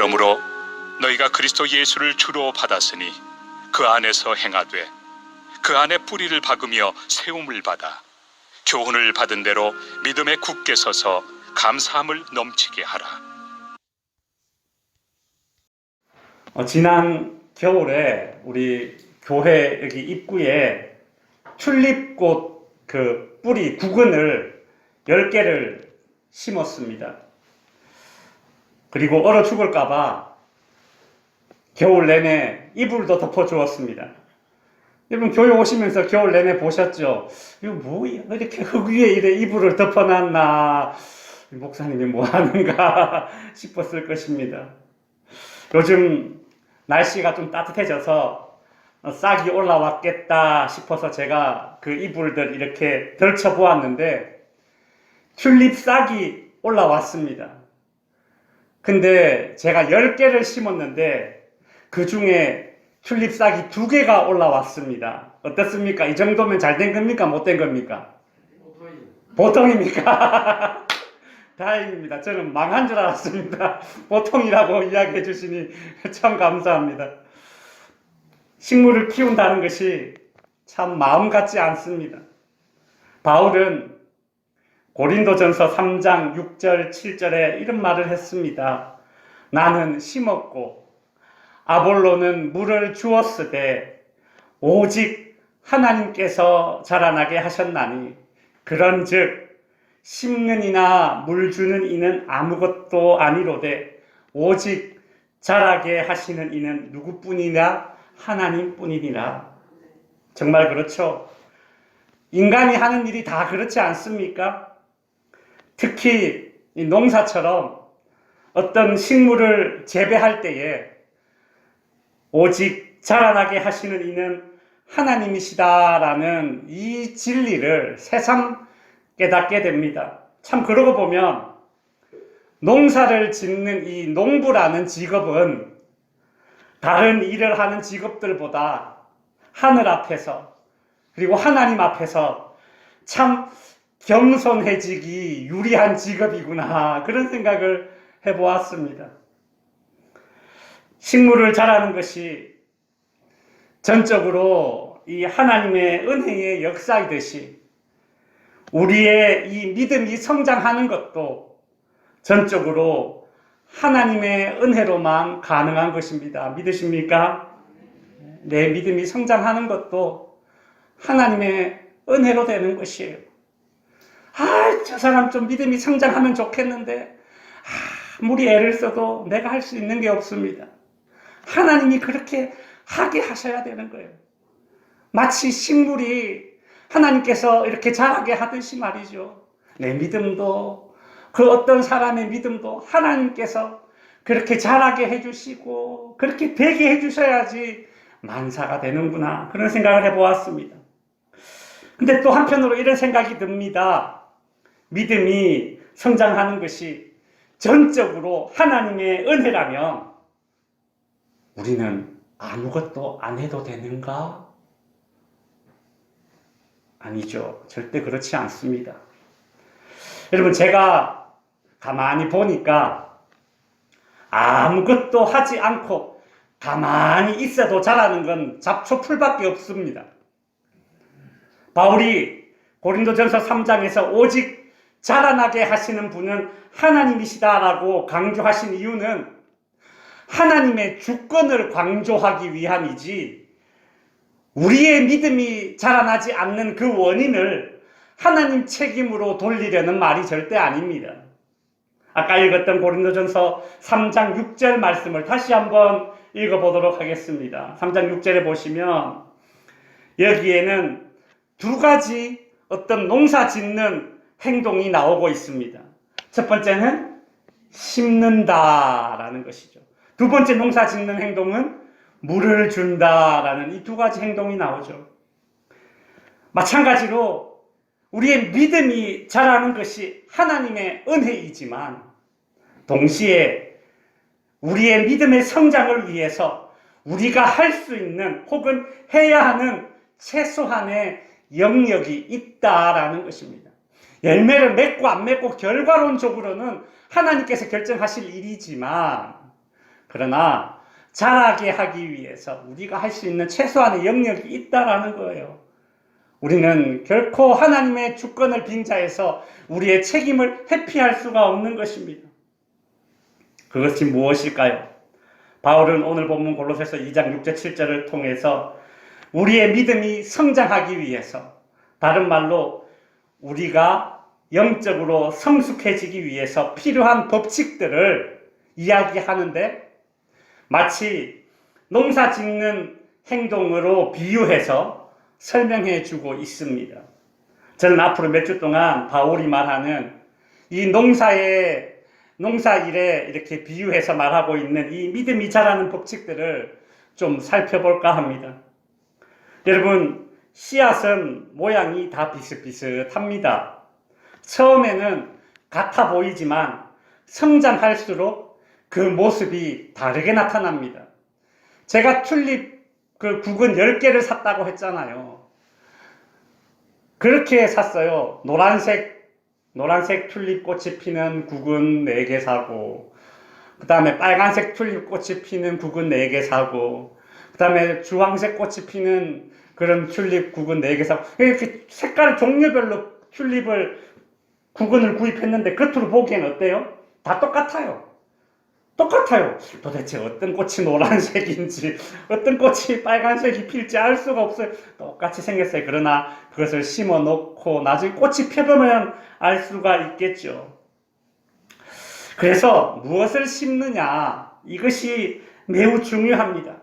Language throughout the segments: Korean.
그러므로 너희가 그리스도 예수를 주로 받았으니 그 안에서 행하되 그 안에 뿌리를 박으며 세움을 받아 교훈을 받은 대로 믿음에 굳게 서서 감사함을 넘치게 하라. 지난 겨울에 우리 교회 여기 입구에 튤립꽃 그 뿌리 구근을 10개를 심었습니다. 그리고 얼어 죽을까봐 겨울 내내 이불도 덮어주었습니다. 여러분 교회 오시면서 겨울 내내 보셨죠? 이거 뭐 이렇게 흙 위에 이래 이불을 덮어놨나, 목사님이 뭐 하는가 싶었을 것입니다. 요즘 날씨가 좀 따뜻해져서 싹이 올라왔겠다 싶어서 제가 그 이불들 이렇게 덜쳐 보았는데 튤립 싹이 올라왔습니다. 근데 제가 10개를 심었는데 그 중에 튤립 싹이 2개가 올라왔습니다. 어떻습니까? 이 정도면 잘 된 겁니까? 못 된 겁니까? 보통입니까? 다행입니다. 저는 망한 줄 알았습니다. 보통이라고 이야기해 주시니 참 감사합니다. 식물을 키운다는 것이 참 마음 같지 않습니다. 바울은 고린도전서 3장 6절 7절에 이런 말을 했습니다. 나는 심었고 아볼로는 물을 주었으되 오직 하나님께서 자라나게 하셨나니 그런즉 심는 이나 물 주는 이는 아무것도 아니로되 오직 자라게 하시는 이는 누구뿐이냐? 하나님뿐이니라. 정말 그렇죠. 인간이 하는 일이 다 그렇지 않습니까? 특히 이 농사처럼 어떤 식물을 재배할 때에 오직 자라나게 하시는 이는 하나님이시다라는 이 진리를 새삼 깨닫게 됩니다. 참 그러고 보면 농사를 짓는 이 농부라는 직업은 다른 일을 하는 직업들보다 하늘 앞에서 그리고 하나님 앞에서 참 겸손해지기 유리한 직업이구나, 그런 생각을 해보았습니다. 식물을 자라는 것이 전적으로 이 하나님의 은혜의 역사이듯이 우리의 이 믿음이 성장하는 것도 전적으로 하나님의 은혜로만 가능한 것입니다. 믿으십니까? 내 믿음이 성장하는 것도 하나님의 은혜로 되는 것이에요. 저 사람 좀 믿음이 성장하면 좋겠는데 아무리 애를 써도 내가 할 수 있는 게 없습니다. 하나님이 그렇게 하게 하셔야 되는 거예요. 마치 식물이 하나님께서 이렇게 자라게 하듯이 말이죠. 내 믿음도, 그 어떤 사람의 믿음도 하나님께서 그렇게 자라게 해주시고 그렇게 되게 해주셔야지 만사가 되는구나, 그런 생각을 해보았습니다. 근데 또 한편으로 이런 생각이 듭니다. 믿음이 성장하는 것이 전적으로 하나님의 은혜라면 우리는 아무것도 안 해도 되는가? 아니죠. 절대 그렇지 않습니다. 여러분, 제가 가만히 보니까 아무것도 하지 않고 가만히 있어도 자라는 건 잡초풀밖에 없습니다. 바울이 고린도전서 3장에서 오직 자라나게 하시는 분은 하나님이시다라고 강조하신 이유는 하나님의 주권을 강조하기 위함이지, 우리의 믿음이 자라나지 않는 그 원인을 하나님 책임으로 돌리려는 말이 절대 아닙니다. 아까 읽었던 고린도전서 3장 6절 말씀을 다시 한번 읽어보도록 하겠습니다. 3장 6절에 보시면 여기에는 2가지 어떤 농사 짓는 행동이 나오고 있습니다. 첫 번째는 심는다라는 것이죠. 두 번째 농사 짓는 행동은 물을 준다라는 이 2가지 행동이 나오죠. 마찬가지로 우리의 믿음이 자라는 것이 하나님의 은혜이지만 동시에 우리의 믿음의 성장을 위해서 우리가 할 수 있는 혹은 해야 하는 최소한의 영역이 있다라는 것입니다. 열매를 맺고 안 맺고 결과론적으로는 하나님께서 결정하실 일이지만 그러나 자라게 하기 위해서 우리가 할 수 있는 최소한의 영역이 있다라는 거예요. 우리는 결코 하나님의 주권을 빙자해서 우리의 책임을 회피할 수가 없는 것입니다. 그것이 무엇일까요? 바울은 오늘 본문 골로새서 2장 6절 7절을 통해서 우리의 믿음이 성장하기 위해서, 다른 말로 우리가 영적으로 성숙해지기 위해서 필요한 법칙들을 이야기하는데, 마치 농사 짓는 행동으로 비유해서 설명해 주고 있습니다. 저는 앞으로 몇 주 동안 바울이 말하는 이 농사 일에 이렇게 비유해서 말하고 있는 이 믿음이 자라는 법칙들을 좀 살펴볼까 합니다. 여러분, 씨앗은 모양이 다 비슷비슷합니다. 처음에는 같아 보이지만 성장할수록 그 모습이 다르게 나타납니다. 제가 튤립 국은 10개를 샀다고 했잖아요. 그렇게 샀어요. 노란색 튤립 꽃이 피는 국은 4개 사고, 그 다음에 빨간색 튤립 꽃이 피는 국은 4개 사고, 그 다음에 주황색 꽃이 피는 그런 튤립 국은 4개 사고, 이렇게 색깔 종류별로 국은을 구입했는데 겉으로 보기엔 어때요? 다 똑같아요. 도대체 어떤 꽃이 노란색인지 어떤 꽃이 빨간색이 필지 알 수가 없어요. 똑같이 생겼어요. 그러나 그것을 심어 놓고 나중에 꽃이 펴보면 알 수가 있겠죠. 그래서 무엇을 심느냐, 이것이 매우 중요합니다.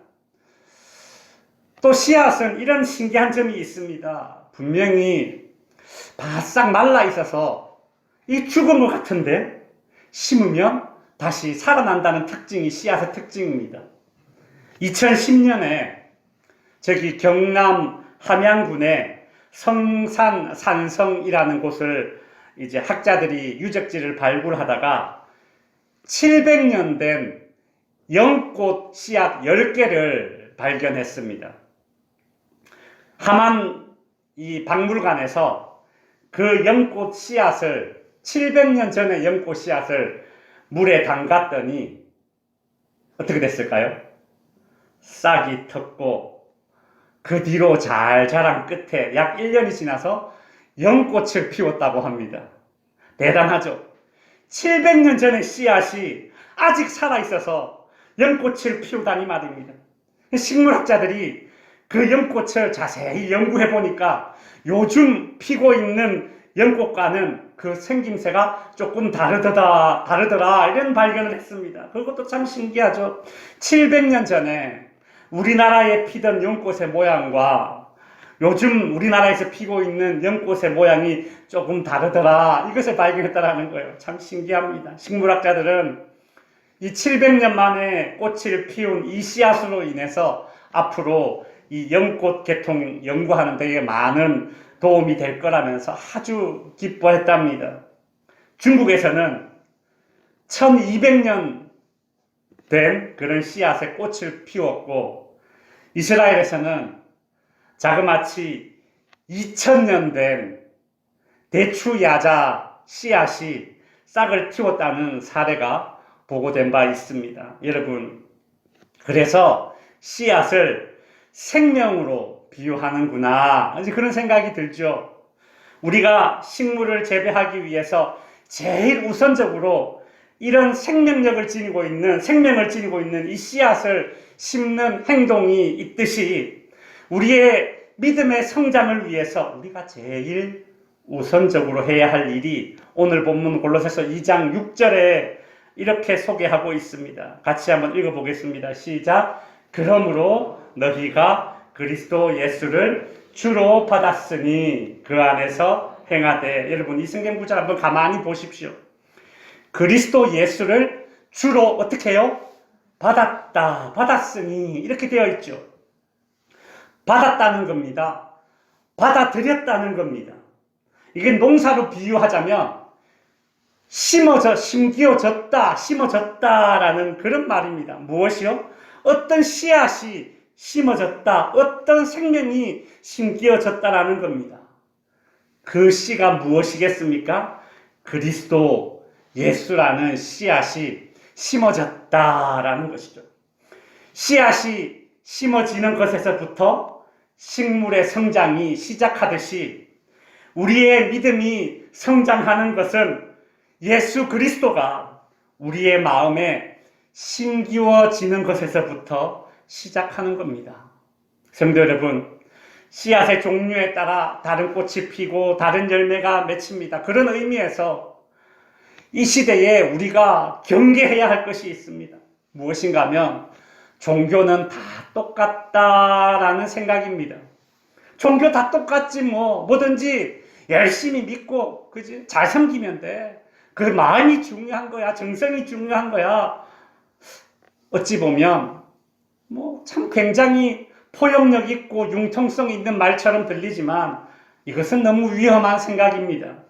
또 씨앗은 이런 신기한 점이 있습니다. 분명히 바싹 말라 있어서 이 죽은 것 같은데 심으면 다시 살아난다는 특징이 씨앗의 특징입니다. 2010년에 저기 경남 함양군의 성산산성이라는 곳을 이제 학자들이 유적지를 발굴하다가 700년 된 연꽃 씨앗 10개를 발견했습니다. 하만 이 박물관에서 그 연꽃 씨앗을 700년 전의 연꽃 씨앗을 물에 담갔더니 어떻게 됐을까요? 싹이 텄고 그 뒤로 잘 자란 끝에 약 1년이 지나서 연꽃을 피웠다고 합니다. 대단하죠? 700년 전의 씨앗이 아직 살아있어서 연꽃을 피우다니 말입니다. 식물학자들이 그 연꽃을 자세히 연구해 보니까 요즘 피고 있는 연꽃과는 그 생김새가 조금 다르더라 이런 발견을 했습니다. 그것도 참 신기하죠. 700년 전에 우리나라에 피던 연꽃의 모양과 요즘 우리나라에서 피고 있는 연꽃의 모양이 조금 다르더라, 이것을 발견했다라는 거예요. 참 신기합니다. 식물학자들은 이 700년 만에 꽃을 피운 이 씨앗으로 인해서 앞으로 이 연꽃 계통 연구하는 데에 많은 도움이 될 거라면서 아주 기뻐했답니다. 중국에서는 1200년 된 그런 씨앗의 꽃을 피웠고, 이스라엘에서는 자그마치 2000년 된 대추야자 씨앗이 싹을 틔웠다는 사례가 보고된 바 있습니다. 여러분, 그래서 씨앗을 생명으로 비유하는구나, 그런 생각이 들죠. 우리가 식물을 재배하기 위해서 제일 우선적으로 이런 생명을 지니고 있는 이 씨앗을 심는 행동이 있듯이, 우리의 믿음의 성장을 위해서 우리가 제일 우선적으로 해야 할 일이 오늘 본문 골로새서 2장 6절에 이렇게 소개하고 있습니다. 같이 한번 읽어보겠습니다. 시작. 그러므로 너희가 그리스도 예수를 주로 받았으니 그 안에서 행하되. 여러분, 이 성경 구절 한번 가만히 보십시오. 그리스도 예수를 주로 어떻게 해요? 받았으니 이렇게 되어 있죠. 받았다는 겁니다. 받아들였다는 겁니다. 이게 농사로 비유하자면 심어졌다라는 그런 말입니다. 무엇이요? 어떤 씨앗이 심어졌다, 어떤 생명이 심겨졌다라는 겁니다. 그 씨가 무엇이겠습니까? 그리스도 예수라는 씨앗이 심어졌다라는 것이죠. 씨앗이 심어지는 것에서부터 식물의 성장이 시작하듯이 우리의 믿음이 성장하는 것은 예수 그리스도가 우리의 마음에 심기워지는 것에서부터 시작하는 겁니다. 성도 여러분, 씨앗의 종류에 따라 다른 꽃이 피고 다른 열매가 맺힙니다. 그런 의미에서 이 시대에 우리가 경계해야 할 것이 있습니다. 무엇인가 하면 종교는 다 똑같다라는 생각입니다. 종교 다 똑같지 뭐든지 열심히 믿고 그지? 잘 섬기면 돼. 그 마음이 중요한 거야. 정성이 중요한 거야. 어찌 보면 참 굉장히 포용력 있고 융통성 있는 말처럼 들리지만 이것은 너무 위험한 생각입니다.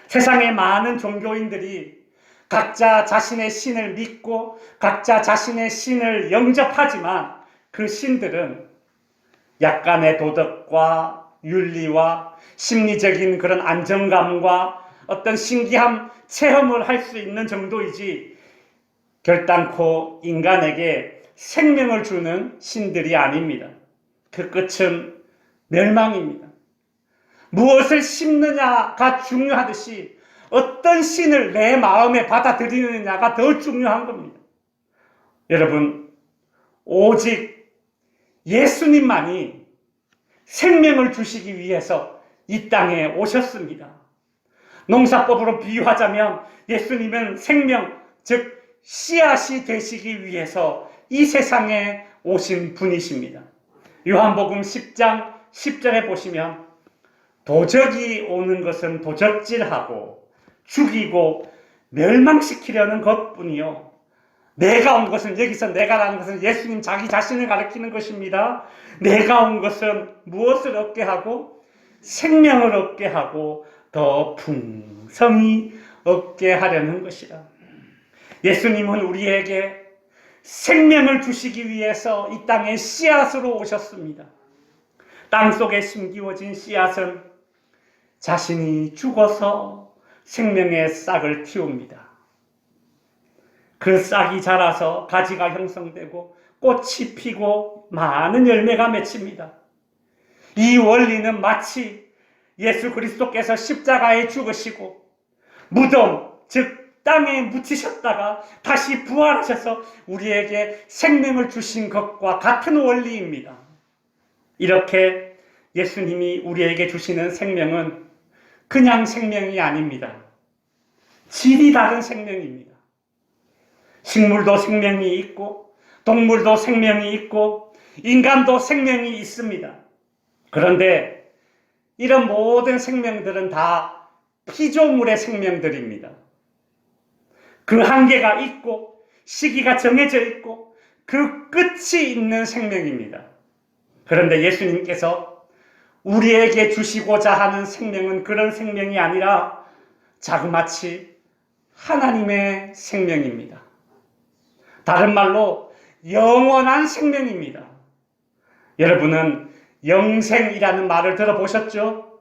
세상의 많은 종교인들이 각자 자신의 신을 믿고 각자 자신의 신을 영접하지만 그 신들은 약간의 도덕과 윤리와 심리적인 그런 안정감과 어떤 신기한 체험을 할 수 있는 정도이지 결단코 인간에게 생명을 주는 신들이 아닙니다. 그 끝은 멸망입니다. 무엇을 심느냐가 중요하듯이 어떤 신을 내 마음에 받아들이느냐가 더 중요한 겁니다. 여러분, 오직 예수님만이 생명을 주시기 위해서 이 땅에 오셨습니다. 농사법으로 비유하자면 예수님은 생명, 즉 씨앗이 되시기 위해서 이 세상에 오신 분이십니다. 요한복음 10장 10절에 보시면 도적이 오는 것은 도적질하고 죽이고 멸망시키려는 것뿐이요. 내가 온 것은, 여기서 내가라는 것은 예수님 자기 자신을 가리키는 것입니다. 내가 온 것은 무엇을 얻게 하고 생명을 얻게 하고 더 풍성히 얻게 하려는 것이라. 예수님은 우리에게 생명을 주시기 위해서 이 땅에 씨앗으로 오셨습니다. 땅속에 심기워진 씨앗은 자신이 죽어서 생명의 싹을 틔웁니다. 그 싹이 자라서 가지가 형성되고 꽃이 피고 많은 열매가 맺힙니다. 이 원리는 마치 예수 그리스도께서 십자가에 죽으시고 무덤, 즉 땅에 묻히셨다가 다시 부활하셔서 우리에게 생명을 주신 것과 같은 원리입니다. 이렇게 예수님이 우리에게 주시는 생명은 그냥 생명이 아닙니다. 질이 다른 생명입니다. 식물도 생명이 있고 동물도 생명이 있고 인간도 생명이 있습니다. 그런데 이런 모든 생명들은 다 피조물의 생명들입니다. 그 한계가 있고 시기가 정해져 있고 그 끝이 있는 생명입니다. 그런데 예수님께서 우리에게 주시고자 하는 생명은 그런 생명이 아니라 자그마치 하나님의 생명입니다. 다른 말로 영원한 생명입니다. 여러분은 영생이라는 말을 들어보셨죠?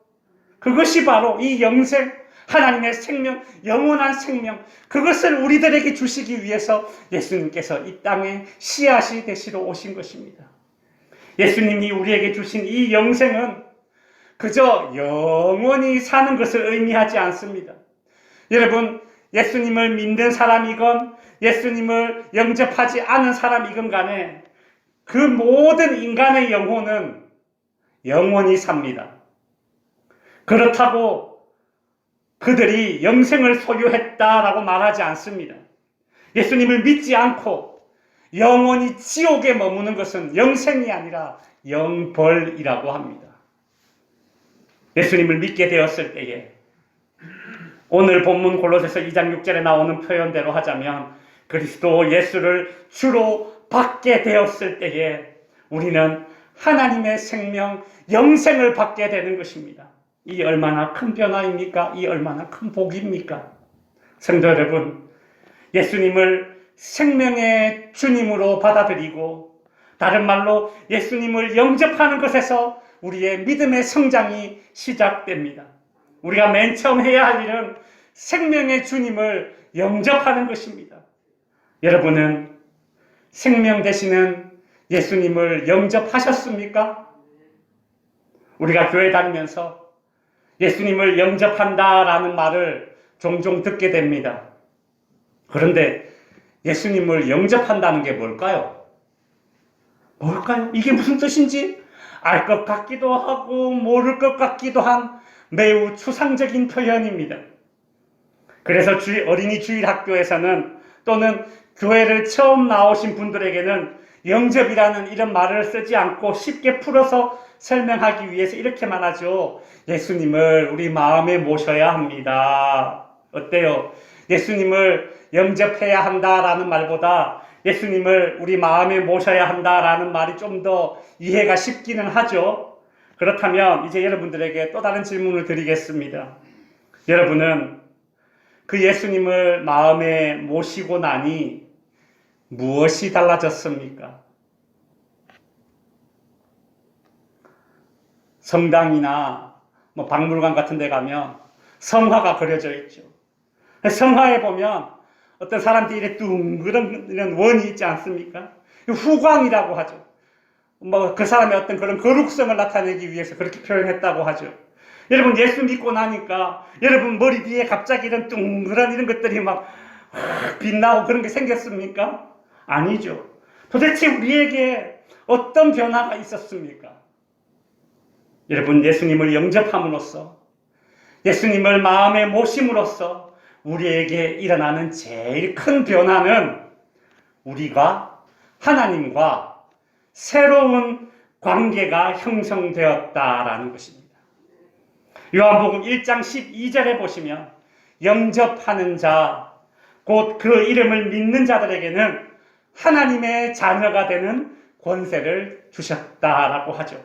그것이 바로 이 영생, 하나님의 생명, 영원한 생명, 그것을 우리들에게 주시기 위해서 예수님께서 이 땅에 씨앗이 되시러 오신 것입니다. 예수님이 우리에게 주신 이 영생은 그저 영원히 사는 것을 의미하지 않습니다. 여러분, 예수님을 믿는 사람이건 예수님을 영접하지 않은 사람이건 간에 그 모든 인간의 영혼은 영원히 삽니다. 그렇다고 그들이 영생을 소유했다라고 말하지 않습니다. 예수님을 믿지 않고 영원히 지옥에 머무는 것은 영생이 아니라 영벌이라고 합니다. 예수님을 믿게 되었을 때에 오늘 본문 골로새서 2장 6절에 나오는 표현대로 하자면 그리스도 예수를 주로 받게 되었을 때에 우리는 하나님의 생명, 영생을 받게 되는 것입니다. 이 얼마나 큰 변화입니까? 이 얼마나 큰 복입니까? 성도 여러분, 예수님을 생명의 주님으로 받아들이고 다른 말로 예수님을 영접하는 것에서 우리의 믿음의 성장이 시작됩니다. 우리가 맨 처음 해야 할 일은 생명의 주님을 영접하는 것입니다. 여러분은 생명 되시는 예수님을 영접하셨습니까? 우리가 교회 다니면서 예수님을 영접한다라는 말을 종종 듣게 됩니다. 그런데 예수님을 영접한다는 게 뭘까요? 뭘까요? 이게 무슨 뜻인지 알 것 같기도 하고 모를 것 같기도 한 매우 추상적인 표현입니다. 그래서 어린이 주일학교에서는 또는 교회를 처음 나오신 분들에게는 영접이라는 이런 말을 쓰지 않고 쉽게 풀어서 설명하기 위해서 이렇게만 하죠. 예수님을 우리 마음에 모셔야 합니다. 어때요? 예수님을 영접해야 한다라는 말보다 예수님을 우리 마음에 모셔야 한다라는 말이 좀 더 이해가 쉽기는 하죠. 그렇다면 이제 여러분들에게 또 다른 질문을 드리겠습니다. 여러분은 그 예수님을 마음에 모시고 나니 무엇이 달라졌습니까? 성당이나 박물관 같은 데 가면 성화가 그려져 있죠. 성화에 보면 어떤 사람들이 이렇게 둥그런 이런 원이 있지 않습니까? 후광이라고 하죠. 그 사람의 어떤 그런 거룩성을 나타내기 위해서 그렇게 표현했다고 하죠. 여러분 예수 믿고 나니까 여러분 머리 뒤에 갑자기 이런 둥그런 이런 것들이 막 빛나고 그런 게 생겼습니까? 아니죠. 도대체 우리에게 어떤 변화가 있었습니까? 여러분 예수님을 영접함으로써 예수님을 마음에 모심으로써 우리에게 일어나는 제일 큰 변화는 우리가 하나님과 새로운 관계가 형성되었다라는 것입니다. 요한복음 1장 12절에 보시면 영접하는 자, 곧 그 이름을 믿는 자들에게는 하나님의 자녀가 되는 권세를 주셨다라고 하죠.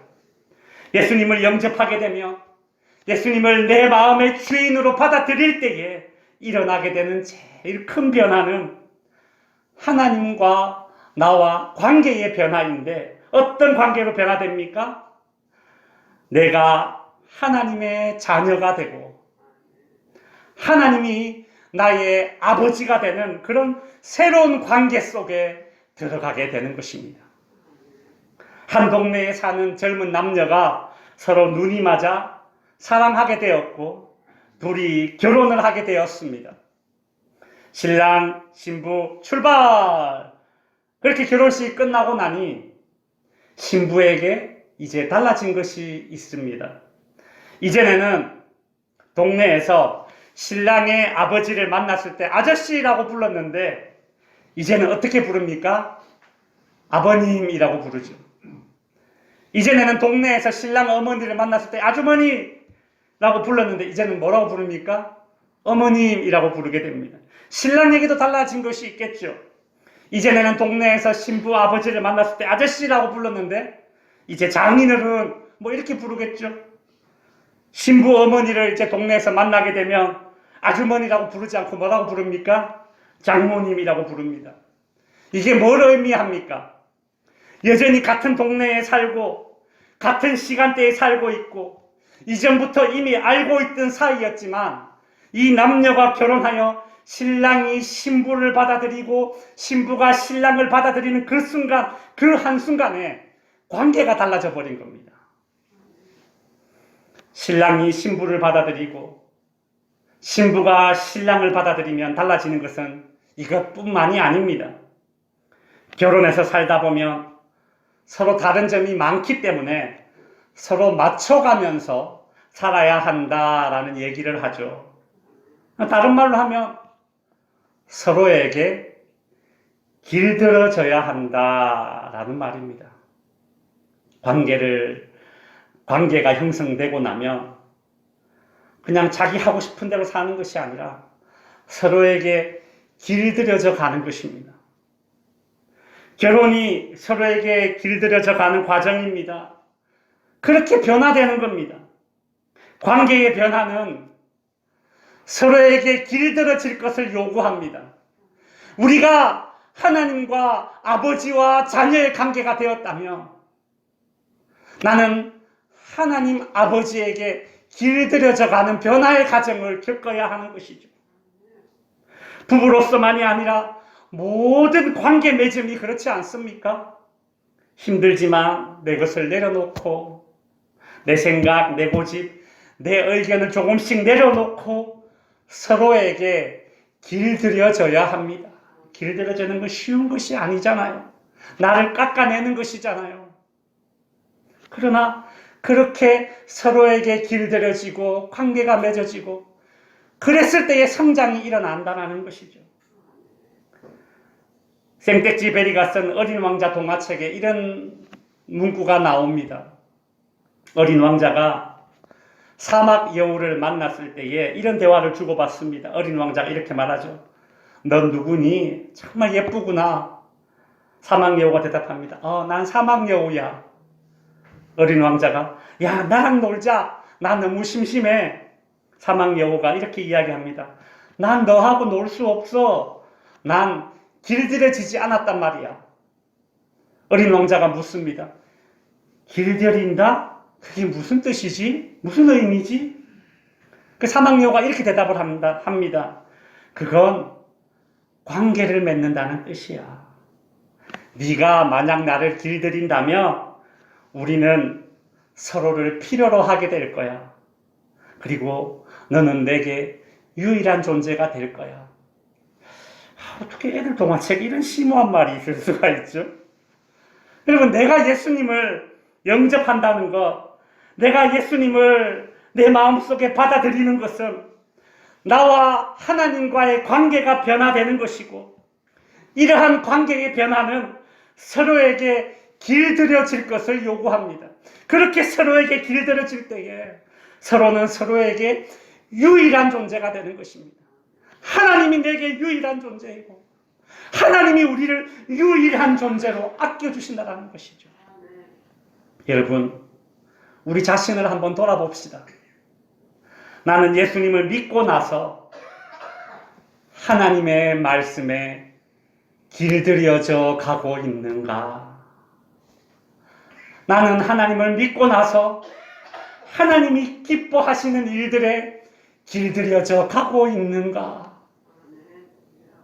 예수님을 영접하게 되면 예수님을 내 마음의 주인으로 받아들일 때에 일어나게 되는 제일 큰 변화는 하나님과 나와 관계의 변화인데 어떤 관계로 변화됩니까? 내가 하나님의 자녀가 되고 하나님이 나의 아버지가 되는 그런 새로운 관계 속에 들어가게 되는 것입니다. 한 동네에 사는 젊은 남녀가 서로 눈이 맞아 사랑하게 되었고 둘이 결혼을 하게 되었습니다. 신랑, 신부 출발! 그렇게 결혼식이 끝나고 나니 신부에게 이제 달라진 것이 있습니다. 이전에는 동네에서 신랑의 아버지를 만났을 때 아저씨라고 불렀는데 이제는 어떻게 부릅니까? 아버님이라고 부르죠. 이전에는 동네에서 신랑 어머니를 만났을 때 아주머니라고 불렀는데 이제는 뭐라고 부릅니까? 어머님이라고 부르게 됩니다. 신랑에게도 달라진 것이 있겠죠. 이전에는 동네에서 신부 아버지를 만났을 때 아저씨라고 불렀는데 이제 장인어른 이렇게 부르겠죠. 신부 어머니를 이제 동네에서 만나게 되면 아주머니라고 부르지 않고 뭐라고 부릅니까? 장모님이라고 부릅니다. 이게 뭘 의미합니까? 여전히 같은 동네에 살고 같은 시간대에 살고 있고 이전부터 이미 알고 있던 사이였지만 이 남녀가 결혼하여 신랑이 신부를 받아들이고 신부가 신랑을 받아들이는 그 순간, 그 한순간에 관계가 달라져 버린 겁니다. 신랑이 신부를 받아들이고 신부가 신랑을 받아들이면 달라지는 것은 이것뿐만이 아닙니다. 결혼해서 살다 보면 서로 다른 점이 많기 때문에 서로 맞춰가면서 살아야 한다라는 얘기를 하죠. 다른 말로 하면 서로에게 길들여져야 한다라는 말입니다. 관계가 형성되고 나면 그냥 자기 하고 싶은 대로 사는 것이 아니라 서로에게 길들여져 가는 것입니다. 결혼이 서로에게 길들여져 가는 과정입니다. 그렇게 변화되는 겁니다. 관계의 변화는 서로에게 길들여질 것을 요구합니다. 우리가 하나님과 아버지와 자녀의 관계가 되었다면 나는 하나님 아버지에게 길들여져 가는 변화의 과정을 겪어야 하는 것이죠. 부부로서만이 아니라 모든 관계 맺음이 그렇지 않습니까? 힘들지만 내 것을 내려놓고 내 생각, 내 고집, 내 의견을 조금씩 내려놓고 서로에게 길들여져야 합니다. 길들여지는 건 쉬운 것이 아니잖아요. 나를 깎아내는 것이잖아요. 그러나 그렇게 서로에게 길들여지고 관계가 맺어지고 그랬을 때의 성장이 일어난다는 것이죠. 생텍쥐 베리가 쓴 어린 왕자 동화책에 이런 문구가 나옵니다. 어린 왕자가 사막 여우를 만났을 때에 이런 대화를 주고받습니다. 어린 왕자가 이렇게 말하죠. 넌 누구니? 정말 예쁘구나. 사막 여우가 대답합니다. 난 사막 여우야. 어린 왕자가 야, 나랑 놀자. 나 너무 심심해. 사막 여우가 이렇게 이야기합니다. 난 너하고 놀 수 없어. 난 길들여지지 않았단 말이야. 어린 왕자가 묻습니다. 길들인다? 그게 무슨 뜻이지? 무슨 의미지? 그 사막 여우가 이렇게 대답을 합니다. 그건 관계를 맺는다는 뜻이야. 네가 만약 나를 길들인다면 우리는 서로를 필요로 하게 될 거야. 그리고 너는 내게 유일한 존재가 될 거야. 어떻게 애들 동화책에 이런 심오한 말이 있을 수가 있죠? 여러분, 내가 예수님을 영접한다는 것, 내가 예수님을 내 마음속에 받아들이는 것은 나와 하나님과의 관계가 변화되는 것이고, 이러한 관계의 변화는 서로에게 길들여질 것을 요구합니다. 그렇게 서로에게 길들여질 때에 서로는 서로에게 유일한 존재가 되는 것입니다. 하나님이 내게 유일한 존재이고 하나님이 우리를 유일한 존재로 아껴주신다는 것이죠. 여러분, 우리 자신을 한번 돌아봅시다. 나는 예수님을 믿고 나서 하나님의 말씀에 길들여져 가고 있는가? 나는 하나님을 믿고 나서 하나님이 기뻐하시는 일들에 길들여져 가고 있는가?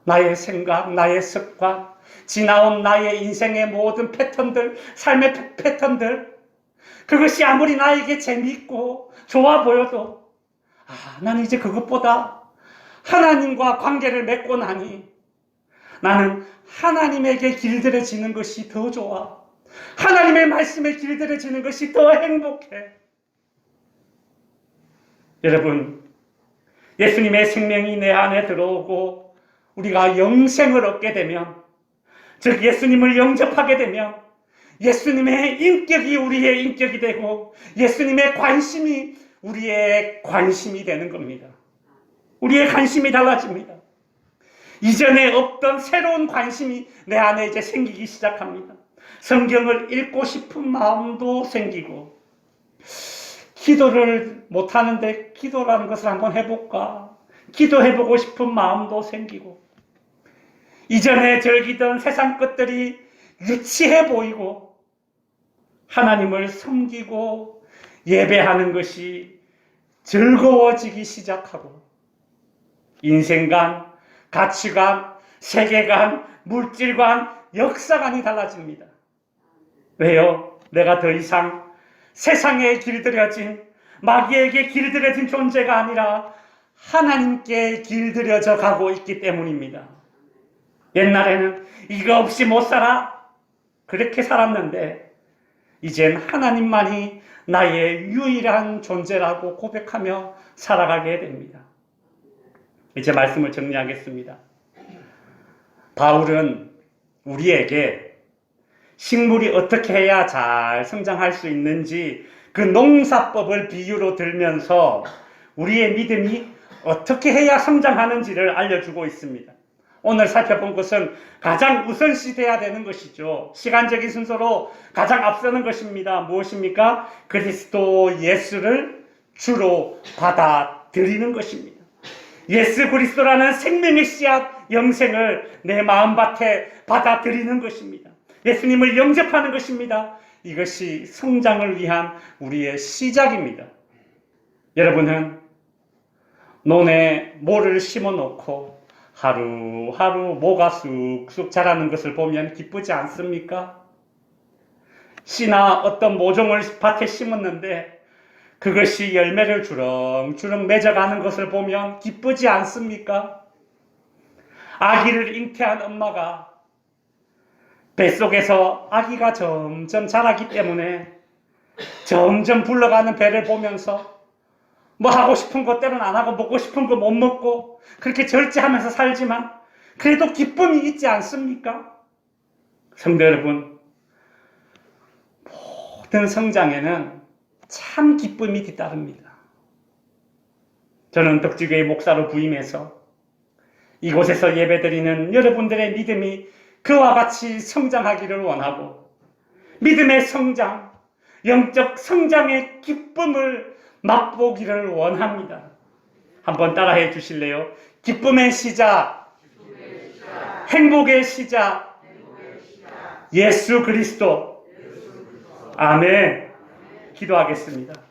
나의 생각, 나의 습관, 지나온 나의 인생의 모든 패턴들, 삶의 패턴들, 그것이 아무리 나에게 재미있고 좋아 보여도 나는 이제 그것보다 하나님과 관계를 맺고 나니 나는 하나님에게 길들여지는 것이 더 좋아. 하나님의 말씀에 길들여지는 것이 더 행복해. 여러분, 예수님의 생명이 내 안에 들어오고 우리가 영생을 얻게 되면, 즉 예수님을 영접하게 되면 예수님의 인격이 우리의 인격이 되고 예수님의 관심이 우리의 관심이 되는 겁니다. 우리의 관심이 달라집니다. 이전에 없던 새로운 관심이 내 안에 이제 생기기 시작합니다. 성경을 읽고 싶은 마음도 생기고, 기도를 못하는데 기도라는 것을 한번 해볼까? 기도해보고 싶은 마음도 생기고, 이전에 즐기던 세상 것들이 유치해 보이고, 하나님을 섬기고 예배하는 것이 즐거워지기 시작하고, 인생관, 가치관, 세계관, 물질관, 역사관이 달라집니다. 왜요? 내가 더 이상 세상에 길들여진, 마귀에게 길들여진 존재가 아니라 하나님께 길들여져 가고 있기 때문입니다. 옛날에는 이거 없이 못 살아, 그렇게 살았는데 이젠 하나님만이 나의 유일한 존재라고 고백하며 살아가게 됩니다. 이제 말씀을 정리하겠습니다. 바울은 우리에게 식물이 어떻게 해야 잘 성장할 수 있는지 그 농사법을 비유로 들면서 우리의 믿음이 어떻게 해야 성장하는지를 알려주고 있습니다. 오늘 살펴본 것은 가장 우선시돼야 되는 것이죠. 시간적인 순서로 가장 앞서는 것입니다. 무엇입니까? 그리스도 예수를 주로 받아들이는 것입니다. 예수 그리스도라는 생명의 씨앗 영생을 내 마음밭에 받아들이는 것입니다. 예수님을 영접하는 것입니다. 이것이 성장을 위한 우리의 시작입니다. 여러분은 논에 모를 심어놓고 하루하루 모가 쑥쑥 자라는 것을 보면 기쁘지 않습니까? 씨나 어떤 모종을 밭에 심었는데 그것이 열매를 주렁주렁 맺어가는 것을 보면 기쁘지 않습니까? 아기를 잉태한 엄마가 뱃속에서 아기가 점점 자라기 때문에 점점 굴러가는 배를 보면서 뭐 하고 싶은 거 때로는 안 하고 먹고 싶은 거 못 먹고 그렇게 절제하면서 살지만 그래도 기쁨이 있지 않습니까? 성도 여러분, 모든 성장에는 참 기쁨이 뒤따릅니다. 저는 덕지교회 목사로 부임해서 이곳에서 예배드리는 여러분들의 믿음이 그와 같이 성장하기를 원하고 믿음의 성장, 영적 성장의 기쁨을 맛보기를 원합니다. 한번 따라해 주실래요? 기쁨의 시작, 행복의 시작, 예수 그리스도. 아멘. 기도하겠습니다.